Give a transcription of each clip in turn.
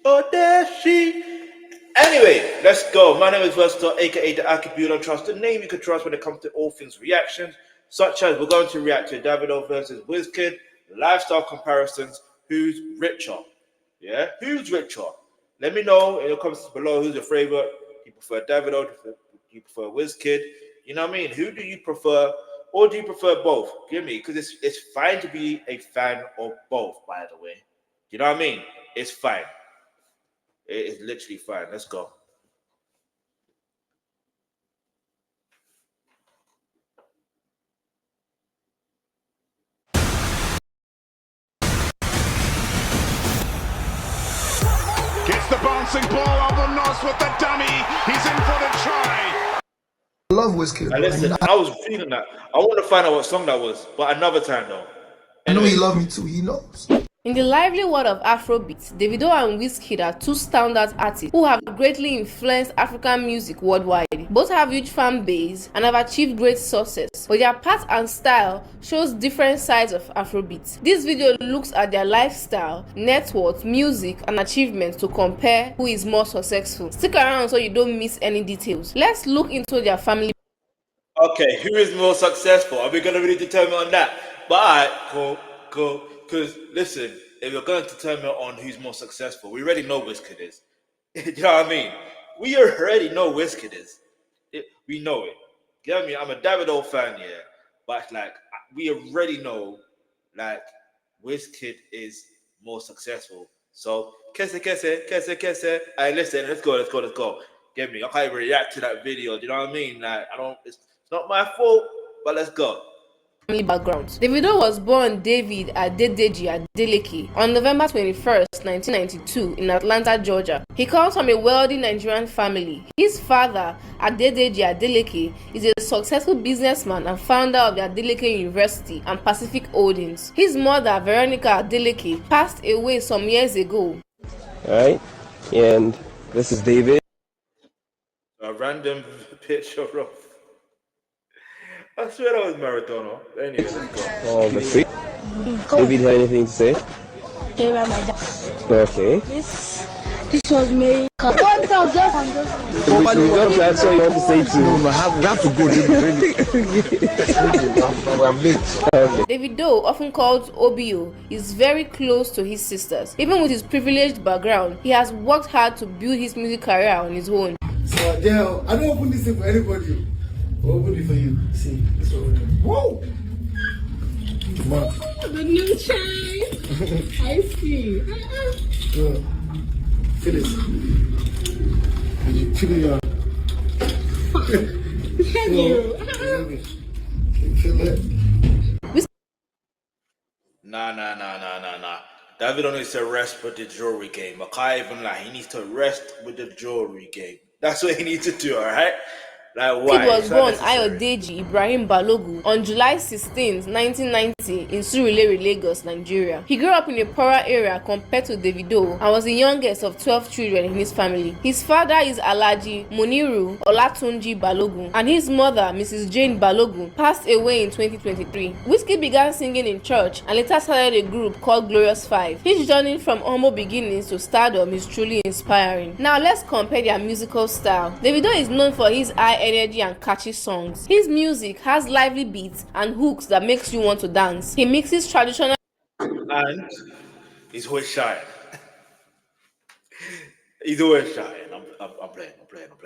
ODESHI. Anyway, let's go. My name is Versatile, aka the Alkebulan. Trust, the name you can trust when it comes to all things reactions, such as we're going to react to Davido versus Wizkid, lifestyle comparisons, who's richer. Yeah, who's richer? Let me know in the comments below who's your favorite. Do you prefer Davido? Do you prefer Wizkid? You know what I mean? Who do you prefer? Or do you prefer both? Give me, because it's fine to be a fan of both, by the way. You know what I mean? It's fine. It is literally fine. Let's go. Gets the bouncing ball on the nose with the dummy. He's in for the try. I love Wizkid. Now listen, I was feeling that. I want to find out what song that was, but another time though. I know he loves me too. He knows. In the lively world of Afrobeat, Davido and Wizkid are two standout artists who have greatly influenced African music worldwide. Both have huge fan base and have achieved great success, but their path and style shows different sides of Afrobeat. This video looks at their lifestyle, net worth, music, and achievements to compare who is more successful. Stick around so you don't miss any details. Let's look into their family. Okay, who is more successful? Are we going to really determine on that? But alright, cool. Because listen, if you're going to determine on who's more successful, we already know Wizkid is. You know what I mean? We already know Wizkid is. We know it. You know what I mean? I'm a Davido fan, yeah. But like, we already know, like, Wizkid is more successful. So, kese. Alright, listen, let's go. Get me? I can't even react to that video. Do you know what I mean? Like, it's not my fault, but let's go. Background. Davido was born David Adedeji Adeleke on November 21st, 1992 in Atlanta, Georgia. He comes from a wealthy Nigerian family. His father, Adedeji Adeleke, is a successful businessman and founder of the Adeleke University and Pacific Holdings. His mother, Veronica Adeleke, passed away some years ago. Alright, and this is David. A random picture of... I swear that was Maradona. Anyway, let's go. Oh, let's see. David, have anything to say? They were my dad. Okay. This was me. One thousand. That's all you want to say to No, we have to go. I'm late. Okay. Davido, often called OBO, is very close to his sisters. Even with his privileged background, he has worked hard to build his music career on his own. So, yeah, I don't open this thing for anybody. I'll open it for you. See, this one. Whoa! Come on. The new chai. I see. Feel it. Feel it. Thank you. Feel it. Nah. David needs to rest with the jewelry game. I can't even lie. He needs to rest with the jewelry game. That's what he needs to do, alright? Like, why? He was born Ayodeji Ibrahim Balogun on July 16, 1990 in Surulere, Lagos, Nigeria. He grew up in a poorer area compared to Davido and was the youngest of 12 children in his family. His father is Alhaji Muniru Olatunji Balogun and his mother, Mrs. Jane Balogun, passed away in 2023. Wizkid began singing in church and later started a group called Glorious Five. His journey from humble beginnings to stardom is truly inspiring. Now let's compare their musical style. Davido is known for his high energy and catchy songs. His music has lively beats and hooks that makes you want to dance. He mixes traditional and he's always shy. He's always shy. I'm playing.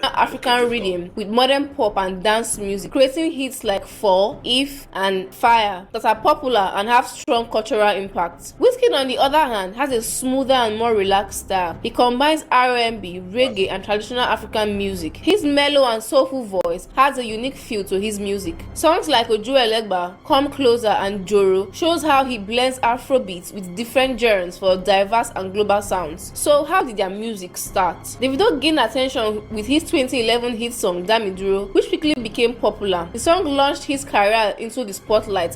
African rhythm with modern pop and dance music, creating hits like Fall, If, and Fire that are popular and have strong cultural impact. Wizkid, on the other hand, has a smoother and more relaxed style. He combines R&B, reggae, and traditional African music. His mellow and soulful voice has a unique feel to his music. Songs like Oju Elegba, Come Closer, and Joro shows how he blends Afrobeats with different genres for diverse and global sounds. So how did their music start? Davido gained attention with his 2011 hit song Damiduro, which quickly became popular. The song launched his career into the spotlight.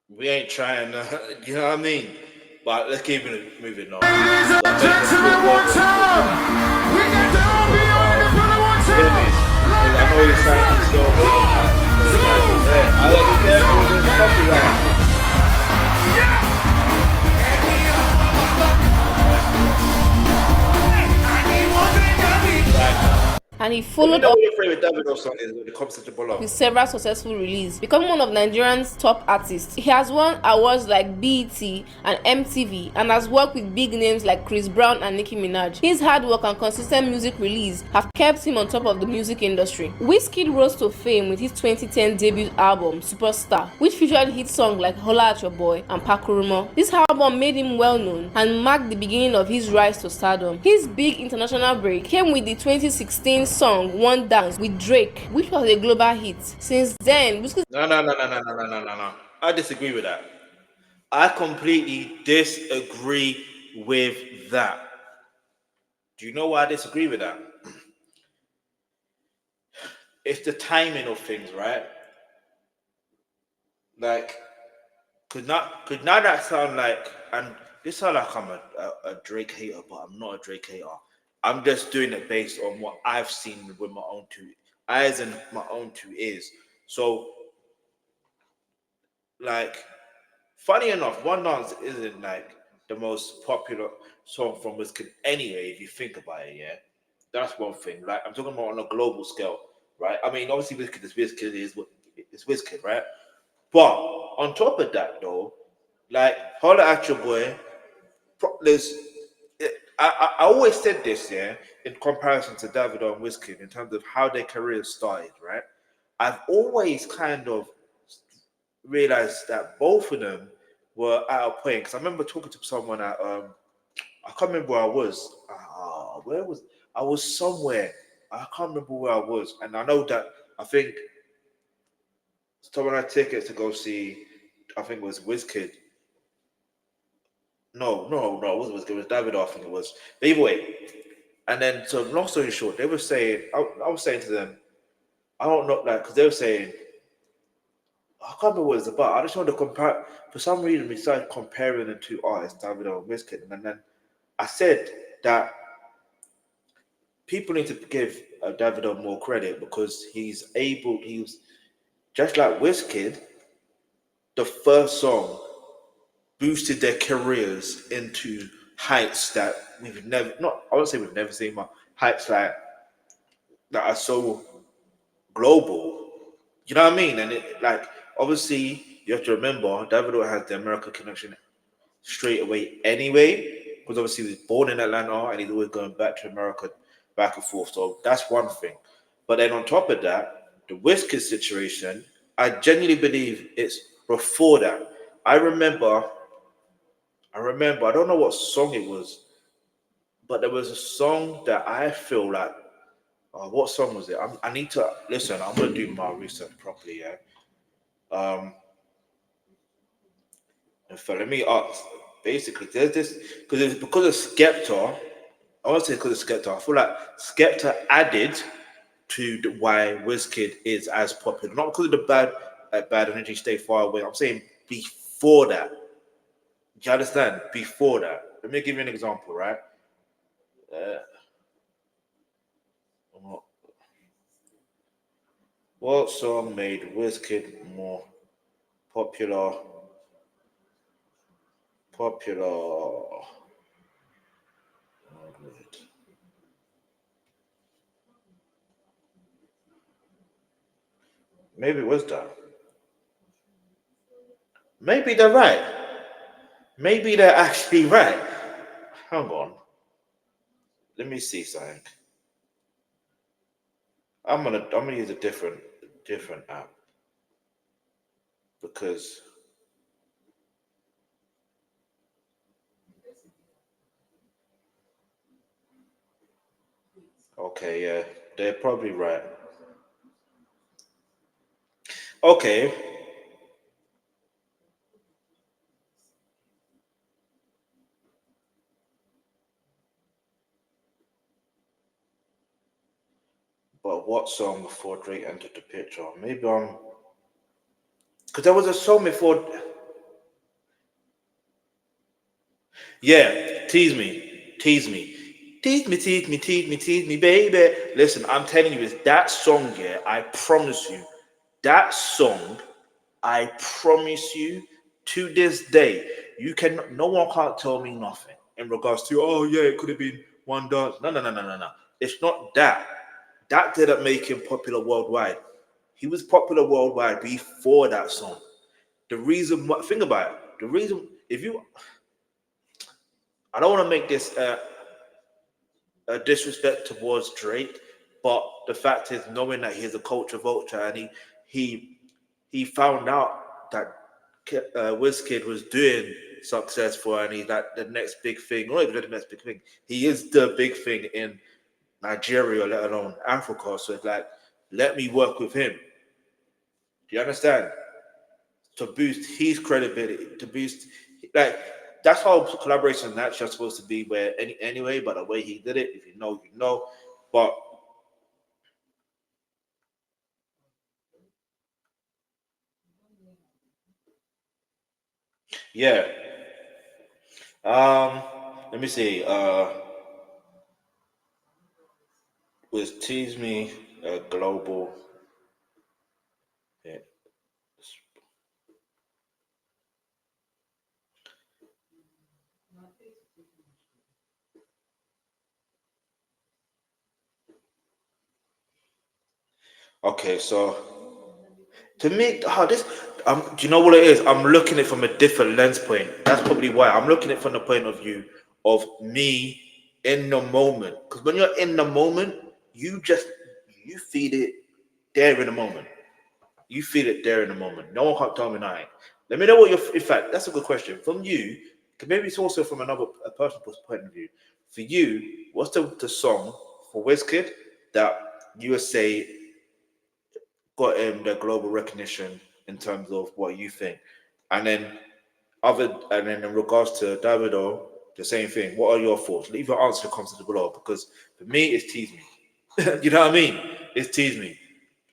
We ain't trying to, you know what I mean? But let's keep it moving on. I know you're trying to go. and he Let me followed know up what your favorite Davido song is when it comes to the below. with several successful releases, becoming one of Nigerian's top artists. He has won awards like BET and MTV and has worked with big names like Chris Brown and Nicki Minaj. His hard work and consistent music release have kept him on top of the music industry. Wizkid rose to fame with his 2010 debut album, Superstar, which featured hit songs like Holla at Your Boy and Pakurumo. This album made him well known and marked the beginning of his rise to stardom. His big international break came with the 2016 song One Dance with Drake, which was a global hit. Since then, Wizkid No. I disagree with that. I completely disagree with that. Do you know why I disagree with that? It's the timing of things, right? Like, could not that sound like, and this sound like I'm a Drake hater, but I'm not a Drake hater. I'm just doing it based on what I've seen with my own two eyes and my own two ears. So, like, funny enough, One Dance isn't like the most popular song from Wizkid anyway, if you think about it, yeah. That's one thing. Like, I'm talking about on a global scale, right? I mean, obviously Wizkid is what it's Wizkid, right? But on top of that though, like Holla at Your Boy, there's I always said this, yeah, in comparison to Davido and Wizkid in terms of how their careers started, right? I've always kind of realized that both of them were at a point because I remember talking to someone at I can't remember where I was. Where was I? Was somewhere. I can't remember where I was, and I know that I think someone had tickets to go see. I think it was Wizkid. No, it wasn't Wizkid. It was Davido. I think it was. But either way, and then so long story short, they were saying. I was saying to them, I don't know, like, because they were saying, I can't remember what it's about. I just wanted to compare. For some reason, we started comparing the two artists, Davido and Wizkid, and then I said that people need to give Davido more credit because he was just like Wizkid, the first song boosted their careers into heights that we've never, not, I won't say we've never seen, but heights like that are so global. You know what I mean? And it, like, obviously, you have to remember, Davido has the American connection straight away anyway, because obviously he was born in Atlanta and he's always going back to America, back and forth. So that's one thing. But then on top of that, the Wizkid situation, I genuinely believe it's before that. I don't know what song it was, but there was a song that I feel like, what song was it? I need to listen. I'm gonna do my research properly. Yeah. And so let me ask. Basically, there's this because of Skepta. I want to say because of Skepta. I feel like Skepta added to why Wizkid is as popular, not because of the bad energy, stay far away. I'm saying before that. Do you understand? Before that, let me give you an example, right? Uh, what song made Wizkid more popular? Popular. Maybe it was that. Maybe they're right. Maybe they're actually right. Hang on. Let me see something. I'm gonna use a different app because okay, yeah, they're probably right. Okay, but what song before Drake entered the picture? Maybe I'm because there was a song before. Yeah, tease me, baby. Listen, I'm telling you, it's that song, yeah, I promise you, that song, I promise you, to this day, no one can't tell me nothing in regards to, oh yeah, it could have been one dance. No. It's not that. that didn't make him popular worldwide. He was popular worldwide before that song. The reason, think about it. The reason, I don't want to make this a disrespect towards Drake, but the fact is, knowing that he's a culture vulture and he found out that Wizkid was doing successful and he's like the next big thing, or even the next big thing. He is the big thing in Nigeria, let alone Africa. So it's like, let me work with him. Do you understand? To boost his credibility, to boost, like, that's how collaborations actually are supposed to be. Where anyway, but the way he did it, if you know, you know. But yeah, let me see. Was Tease Me a global hit? Okay, so to me, do you know what it is? I'm looking at it from a different lens point. That's probably why I'm looking at it from the point of view of me in the moment. Because when you're in the moment, you feel it there in the moment. You feel it there in the moment. No one can't tell me nothing. Let me know what in fact, that's a good question. From you, because maybe it's also from a personal point of view. For you, what's the song for Wizkid that you would say got him the global recognition in terms of what you think? And then in regards to Davido, the same thing. What are your thoughts? Leave your answer in the comments below, because for me, it's Tease Me. You know what I mean? It's Tease Me.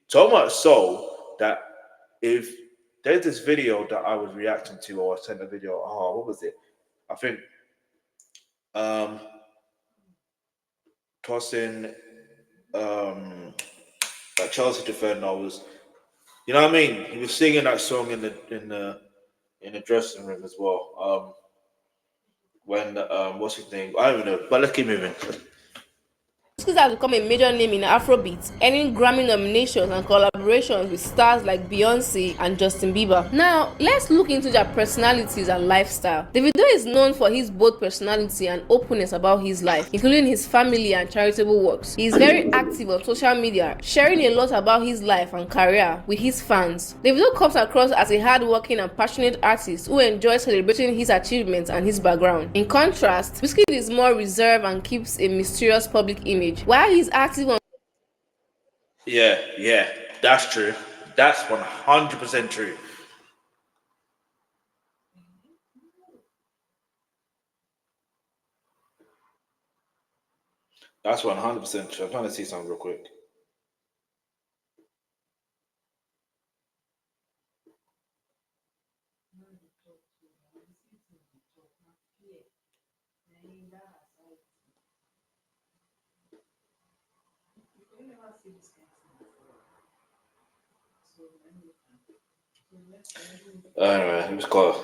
So much so that if there's this video that I was reacting to, or I sent a video, what was it? I think tossing that Chelsea defender was, you know what I mean? He was singing that song in the dressing room as well. When what's his name? I don't even know, but let's keep moving. Wizkid has become a major name in Afrobeat, earning Grammy nominations and collaborations with stars like Beyonce and Justin Bieber. Now, let's look into their personalities and lifestyle. Davido is known for his bold personality and openness about his life, including his family and charitable works. He is very active on social media, sharing a lot about his life and career with his fans. Davido comes across as a hardworking and passionate artist who enjoys celebrating his achievements and his background. In contrast, Wizkid is more reserved and keeps a mysterious public image. While he's active on Yeah, that's true. That's 100% true. That's 100% true. I'm trying to see something real quick. Anyway, let's go.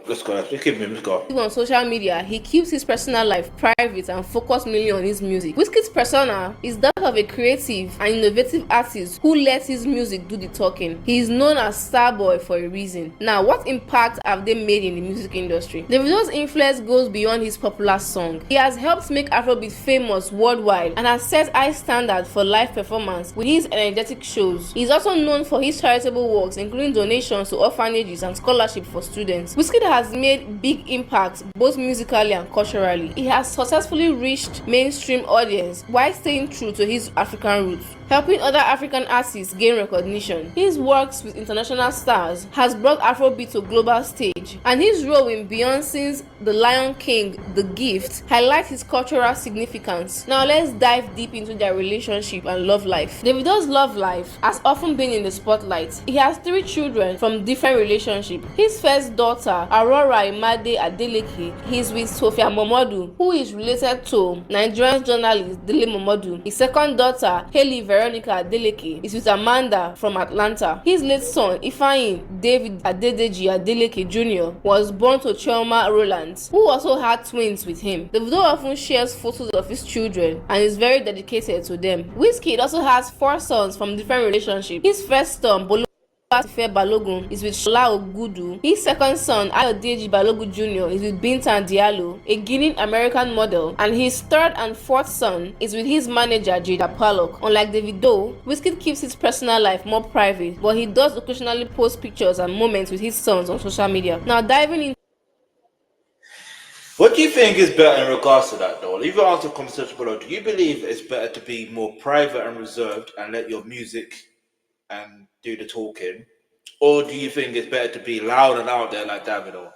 Let's keep moving. Let's go. on social media, he keeps his personal life private and focuses mainly on his music. Wizkid's persona is that of a creative and innovative artist who lets his music do the talking. He is known as Starboy for a reason. Now, what impact have they made in the music industry? Davido's influence goes beyond his popular song. He has helped make Afrobeat famous worldwide and has set high standards for live performance with his energetic shows. He is also known for his charitable works, including donations to orphanages and scholarships for students. Wizkid has made big impacts both musically and culturally. He has successfully reached mainstream audience while staying true to his African roots, helping other African artists gain recognition. His works with international stars has brought Afrobeat to global stage, and his role in Beyonce's The Lion King, The Gift highlights his cultural significance. Now let's dive deep into their relationship and love life. Davido's love life has often been in the spotlight. He has 3 children from different relationships. His first daughter, Aurora Imade Adeleke, is with Sophia Momodu, who is related to Nigerian journalist Dele Momodu. His second daughter, Hailey Veronica Adeleke is with Amanda from Atlanta. His late son, Ifeanyi David Adedeji Adeleke Jr., was born to Chioma Rowlands, who also had twins with him. Davido often shares photos of his children and is very dedicated to them. Wizkid also has 4 sons from different relationships. His first son, Tife Balogun, is with Shola Ogudu. His second son, Ayodeji Balogun Jr., is with Bintan Diallo, a Guinean-American model, and his third and fourth son is with his manager, Jada Pollock. Unlike Davido, Wizkid keeps his personal life more private, but he does occasionally post pictures and moments with his sons on social media. Now, diving into What do you think is better in regards to that, though? Leave your answer in the comment section below. Do you believe it's better to be more private and reserved and let your music and do the talking, or do you think it's better to be loud and out there like Davido?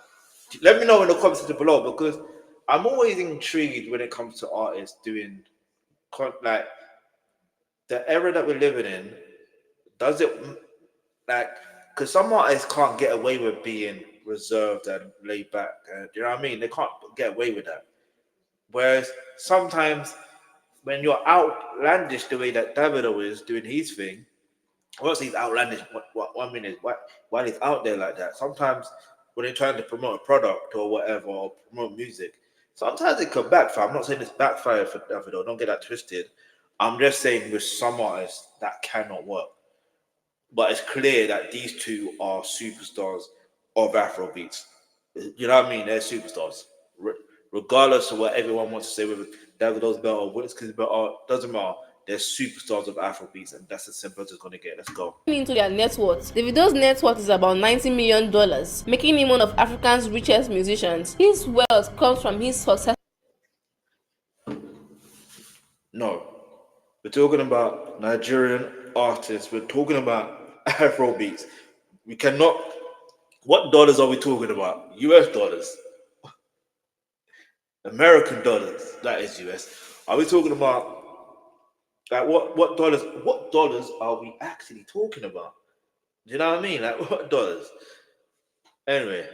Let me know in the comments below, because I'm always intrigued when it comes to artists doing like the era that we're living in. Does it like, because some artists can't get away with being reserved and laid back, do you know what I mean? They can't get away with that. Whereas sometimes when you're outlandish the way that Davido is doing his thing, I won't say he's outlandish. What 1 minute? While he's out there like that, sometimes when they're trying to promote a product or whatever, or promote music, sometimes it could backfire. I'm not saying it's backfire for Davido. Don't get that twisted. I'm just saying with some artists that cannot work. But it's clear that these two are superstars of Afrobeats. You know what I mean? They're superstars. Regardless of what everyone wants to say, whether Davido's better or Wizkid's better, doesn't matter. They're superstars of Afrobeats, and that's as simple as it's going to get. Let's go. into their net worth. Davido's net worth is about $90 million, making him one of Africa's richest musicians. His wealth comes from his success. No, we're talking about Nigerian artists. We're talking about Afrobeats. We cannot. What dollars are we talking about? US dollars, American dollars. That is US. Are we talking about like what dollars? What dollars are we actually talking about? Do you know what I mean? Like what dollars? Anyway.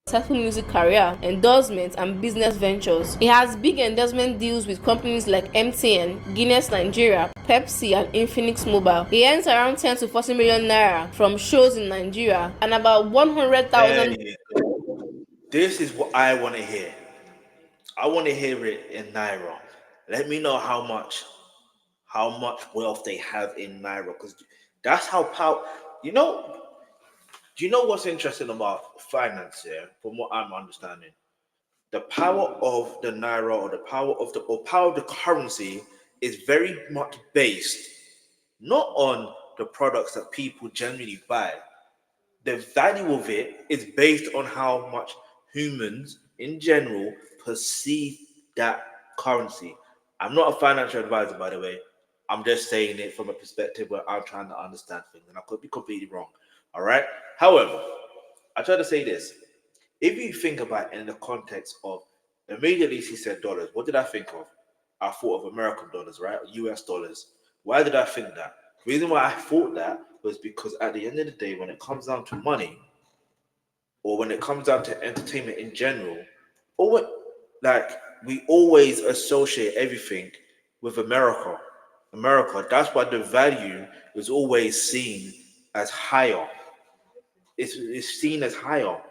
Successful music career, endorsements, and business ventures. He has big endorsement deals with companies like MTN, Guinness Nigeria, Pepsi, and Infinix Mobile. He earns around 10 to 40 million naira from shows in Nigeria and about 100,000. This is what I want to hear. I want to hear it in naira. Let me know how much wealth they have in naira, because that's how power. You know. Do you know what's interesting about finance here? From what I'm understanding, the power of the naira, or the power of the currency, is very much based not on the products that people generally buy. The value of it is based on how much humans in general perceive that currency. I'm not a financial advisor, by the way. I'm just saying it from a perspective where I'm trying to understand things, and I could be completely wrong. All right. However, I try to say this. If you think about it in the context of, immediately he said dollars, what did I think of? I thought of American dollars, right? US dollars. Why did I think that? The reason why I thought that was because at the end of the day, when it comes down to money, or when it comes down to entertainment in general, or what, like, we always associate everything with America. That's why the value is always seen as higher. It's seen as higher.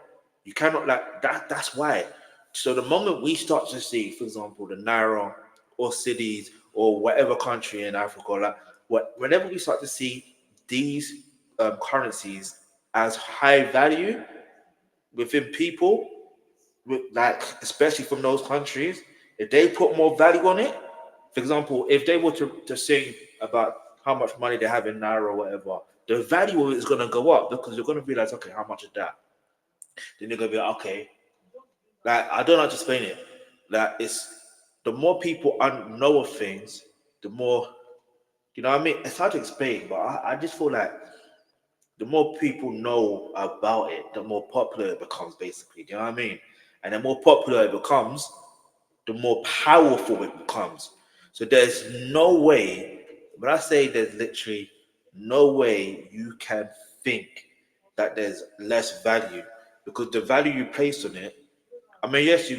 You cannot, like that. That's why. So the moment we start to see, for example, the naira or cities or whatever country in Africa, like whenever we start to see these currencies as high value within people, with, like, especially from those countries, if they put more value on it, for example, if they were to sing about how much money they have in naira or whatever, the value of it is going to go up, because you're going to realize, okay, how much is that? Then you're going to be like, okay, like, I don't know how to explain it. Like, it's the more people know of things, the more, you know what I mean? It's hard to explain, but I just feel like the more people know about it, the more popular it becomes, basically. Do you know what I mean? And the more popular it becomes, the more powerful it becomes. So there's no way, when I say there's literally no way you can think that there's less value, because the value you place on it, I mean, yes,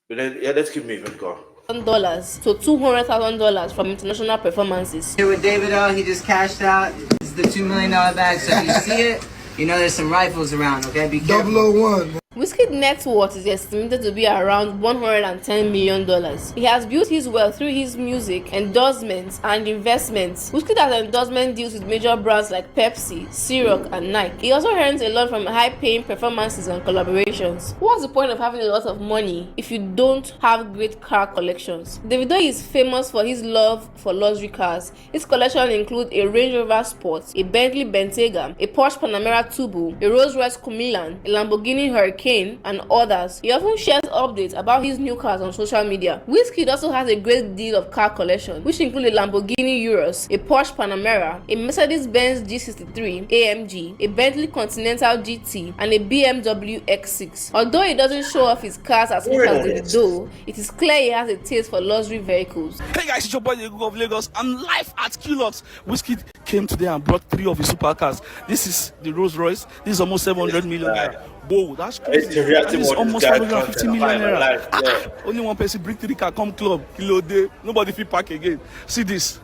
but then, yeah, let's keep moving, go. dollars to $200,000 from international performances. Here with Davido, he just cashed out. This is the $2 million bag, so if you see it, you know there's some rifles around, okay? Be careful. 001. Wizkid's net worth is estimated to be around $110 million. He has built his wealth through his music, endorsements, and investments. Wizkid has endorsement deals with major brands like Pepsi, Ciroc, and Nike. He also earns a lot from high-paying performances and collaborations. What's the point of having a lot of money if you don't have great car collections? Davido is famous for his love for luxury cars. His collection includes a Range Rover Sport, a Bentley Bentayga, a Porsche Panamera Turbo, a Rolls-Royce Cullinan, a Lamborghini Hurricane, and others. He often shares updates about his new cars on social media. Wizkid also has a great deal of car collection, which include a Lamborghini Urus, a Porsche Panamera, a Mercedes-Benz G63 AMG, a Bentley Continental GT, and a BMW X6. Although he doesn't show off his cars as much as Davido, it is clear he has a taste for luxury vehicles. Hey guys, it's your boy the Google of Lagos. I'm live at Qlux. Wizkid came today and brought 3 of his supercars. This is the Rolls Royce. This is almost 700 million. Whoa, that's crazy. This is almost 150 million naira. Only one person bring 3 car come club. Kilo day. Nobody fit park again. See this.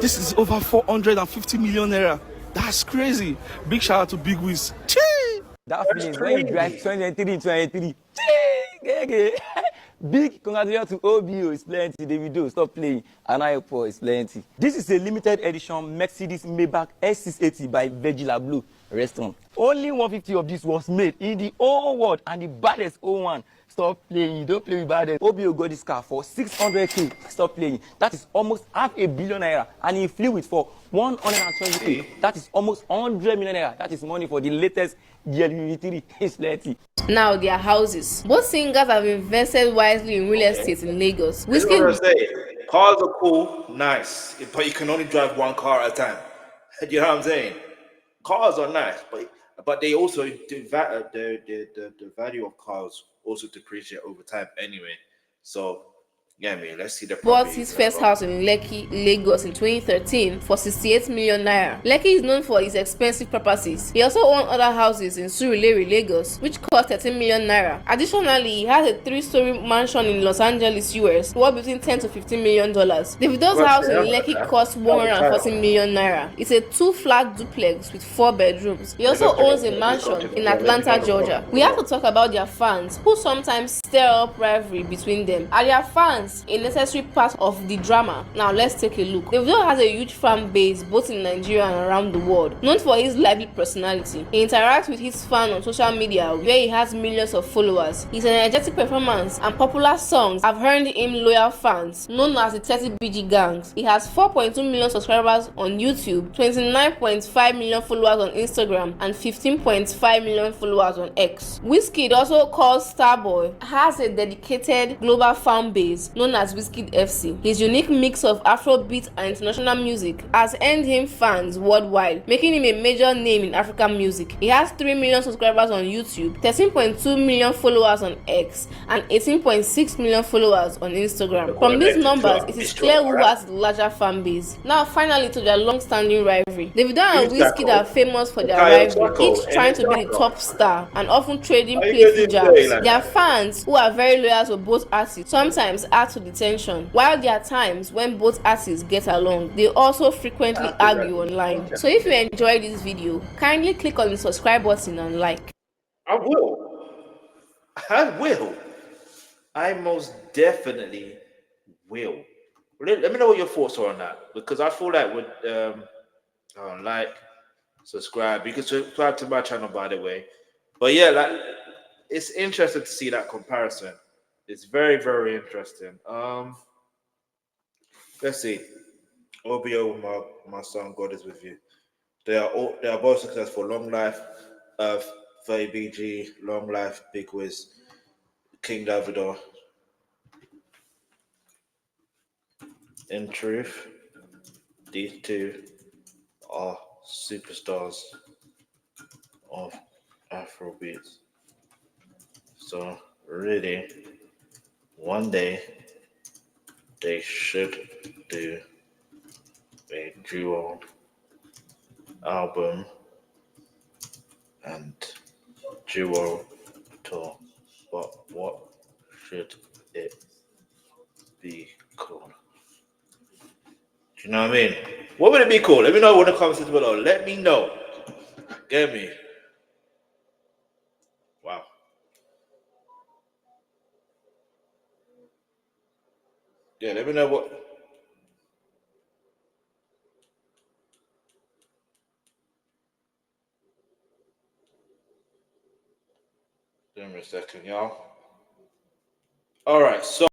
This is over 450 million naira. That's crazy. Big shout out to Big Wiz. Chee! That means when you drive 23. Big congratulations to OBO, it's plenty. Davido, stop playing. And iPod is plenty. This is a limited edition Mercedes Maybach S680 by Virgil Blue Restaurant. Only 150 of this was made in the whole world, and the baddest 01. Stop playing. You don't play with baddest. OBO got this car for 600k. Stop playing. That is almost $500 million naira, and he flew it for 120k. That is almost 100 million naira. That is money for the latest GL3. It's plenty. Now, their houses. Both singers have invested wisely in real estate in Lagos. This is what I'm saying. Cars are cool, nice, but you can only drive one car at a time. You know what I'm saying? Cars are nice, but they also the value of cars also depreciate over time anyway. So yeah, man, let's see the bought his first house in Lekki, Lagos in 2013 for 68 million naira. Lekki is known for its expensive properties. He also owned other houses in Surulere, Lagos, which cost 13 million naira. Additionally, he has a 3-story mansion in Los Angeles, US, worth between 10 to 15 million dollars. Davido's house in Lekki cost 140 million naira. It's a 2-flat duplex with 4 bedrooms. He also owns a mansion in Atlanta, Georgia. We have to talk about their fans, who sometimes stir up rivalry between them. Are their fans a necessary part of the drama? Now let's take a look. Davido has a huge fan base both in Nigeria and around the world. Known for his lively personality, he interacts with his fans on social media where he has millions of followers. His energetic performance and popular songs have earned him loyal fans, known as the 30BG gangs. He has 4.2 million subscribers on YouTube, 29.5 million followers on Instagram, and 15.5 million followers on X. Wizkid, also called Starboy, has a dedicated global fan base known as Wizkid FC. His unique mix of Afrobeat and international music has earned him fans worldwide, making him a major name in African music. He has 3 million subscribers on YouTube, 13.2 million followers on X, and 18.6 million followers on Instagram. From these numbers, it is clear who has the larger fan base. Now, finally, to their long-standing rivalry. Davido and Wizkid are famous for their rivalry, each trying to be the top star and often trading playful jabs. Their fans, who are very loyal to both artists, sometimes add to the tension. While there are times when both artists get along, they also frequently argue online. So if you enjoyed this video, kindly click on the subscribe button and like. I will. I most definitely will. Let me know what your thoughts are on that, because I feel like with like, subscribe. You can subscribe to my channel, by the way. But yeah, like, it's interesting to see that comparison. It's very, very interesting. Let's see. OBO, my son, God is with you. They are both successful. Long life, 30BG. Long life, Big Wiz, King Davido. In truth, these two are superstars of Afrobeats. So really, one day they should do a duo album and duo tour. But what should it be called? Do you know what I mean? What would it be called? Let me know in the comments below. Let me know. Get me? Wow. Yeah, let me know what. Give me a second, y'all. All right, so.